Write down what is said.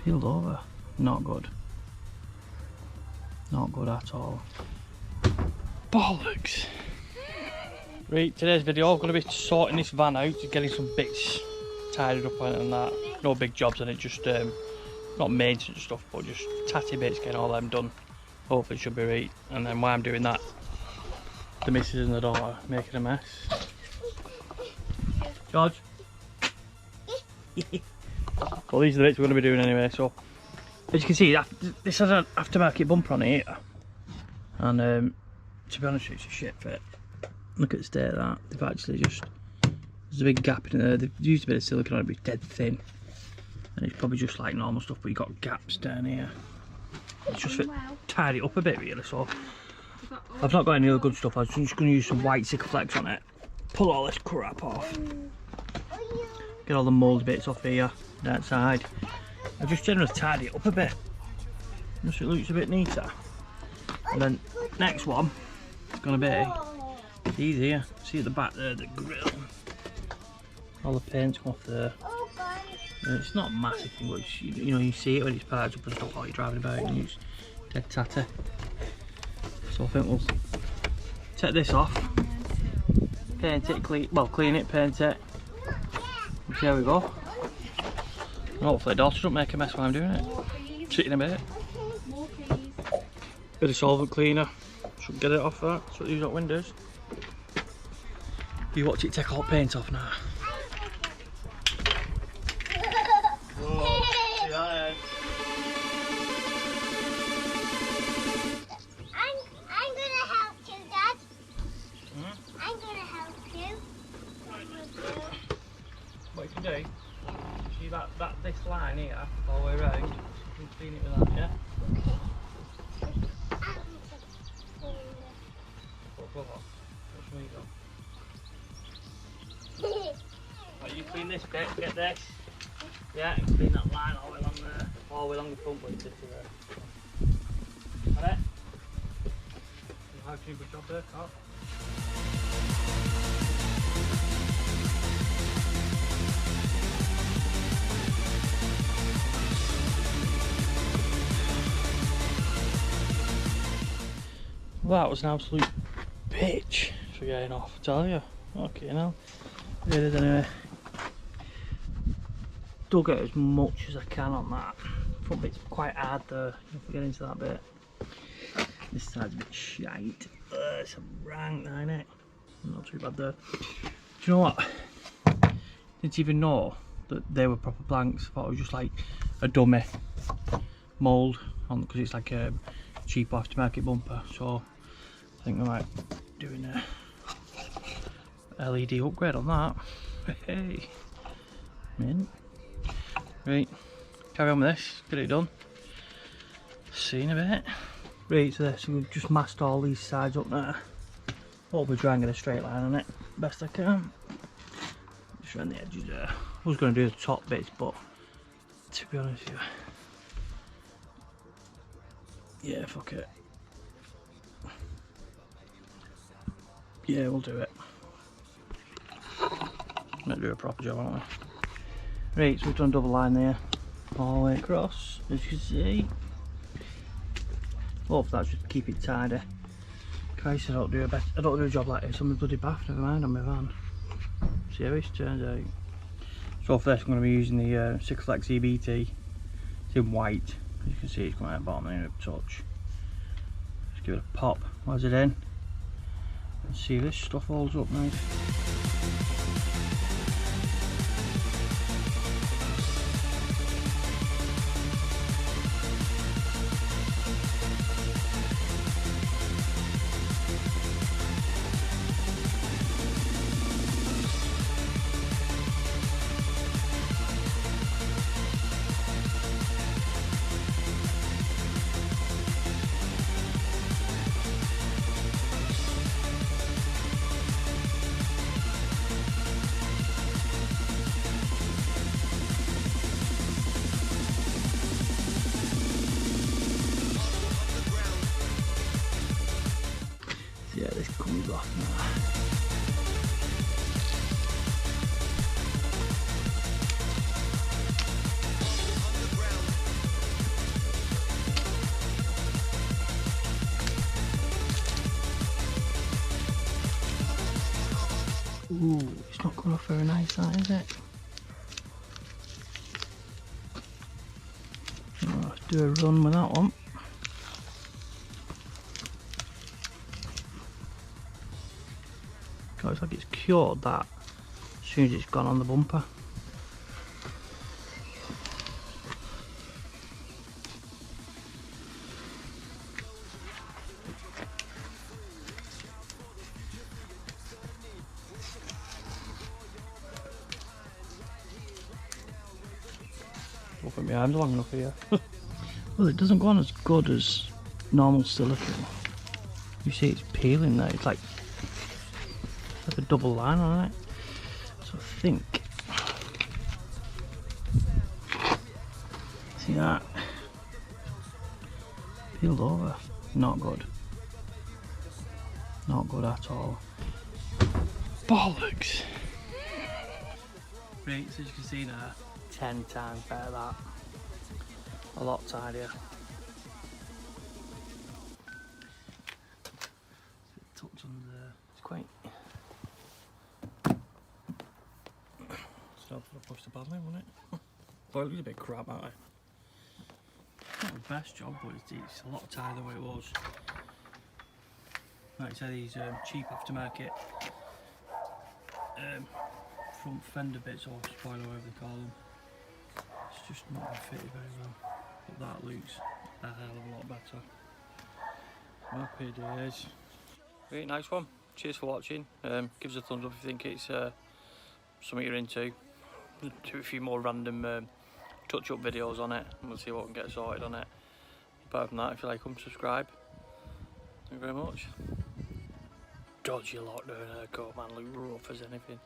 Peeled over. Not good. Not good at all. Bollocks! Right, today's video I'm going to be sorting this van out, getting some bits tidied up on it and that. No big jobs on it, just not maintenance stuff, but just tatty bits, getting all them done. Hopefully it should be right. And then while I'm doing that, the missus and the daughter making a mess. George? Well, these are the bits we're going to be doing anyway. So as you can see, this has an aftermarket bumper on it here, and to be honest, it's a shit fit. Look at the state of that. They've actually just, there's a big gap in there. They've used a bit of silicone on it, but it's dead thin, and it's probably just like normal stuff, but you've got gaps down here. It's just tidy it up a bit really. So I've not got any other good stuff. I was just going to use some white sikaflex on it, pull all this crap off, get all the mould bits off here, that side. I just generally tidy it up a bit, just so it looks a bit neater. And then next one is going to be these here. See at the back there, the grill. All the paint's come off there. And it's not a massive thing, but it's, you know, you see it when it's parked up and stuff while you're driving about, and it's dead tatty. So I think we'll take this off, paint it, clean it, paint it. And see how we go. And hopefully daughter doesn't make a mess while I'm doing it. Sitting a bit. Bit of solvent cleaner. Should get it off that. That's what these got windows. You watch it take all the paint off now. Whoa, see that, eh? I'm gonna help you, Dad. I'm gonna help you. What you can do, see this line here, all the way around, you can clean it with that, yeah? Right, you clean this bit, get this, yeah, and clean that line all the way along there, all the way along the front with this to there. Alright? How can you good job there, Carl? That was an absolute bitch for getting off, I tell you. Okay, now it is anyway. Dug out as much as I can on that. Front bit's quite hard though, if we get into that bit. This side's a bit shite. It's a rank now, innit? Not too bad there. Do you know what? Didn't even know that they were proper planks. I thought it was just like a dummy mould on, because it's like a cheap aftermarket bumper. So I think we might be doing a LED upgrade on that. Hey, mint. Right, carry on with this, get it done. See you in a bit. Right, so we've just masked all these sides up there. Hopefully try and get a straight line on it best I can. Just around the edges there. I was going to do the top bits, but to be honest with you, yeah, fuck it. Yeah, we'll do it. Might do a proper job, aren't we? Right, so we've done a double line there, all the way across, as you can see. Hopefully that should keep it tidy. Christ, I don't do a job like this on my bloody bath, never mind on my van. See how this turns out. So for this I'm going to be using the sikaflex EBT. It's in white, as you can see it's coming out the bottom there, a touch. Just give it a pop, where's it in? And see if this stuff holds up nice. Ooh, it's not coming off very nice, that is it? Oh, let's do a run with that one. Looks like it's cured that as soon as it's gone on the bumper. Don't put my arms long enough here. Well, it doesn't go on as good as normal silicone. You see it's peeling there, it's like a double line on it. So I think, see that? Peeled over. Not good. Not good at all. Bollocks! Right, so as you can see now, 10 times better that. A lot tidier. Touch on there. It's quite. Stop for a push the paddling, wouldn't it? Thought it was a bit crap, aren't I? Not the best job, but it's a lot tighter than what it was. Like I said, these cheap aftermarket front fender bits or spoiler, whatever they call them. It's just not been fitted very well. But that looks a hell of a lot better. Happy days. Really nice one. Cheers for watching. Give us a thumbs up if you think it's something you're into. Do a few more random touch-up videos on it, and we'll see what we can get sorted on it. Apart from that, if you like them, subscribe. Thank you very much. Dodgy lot doing a coat, man. Look rough as anything.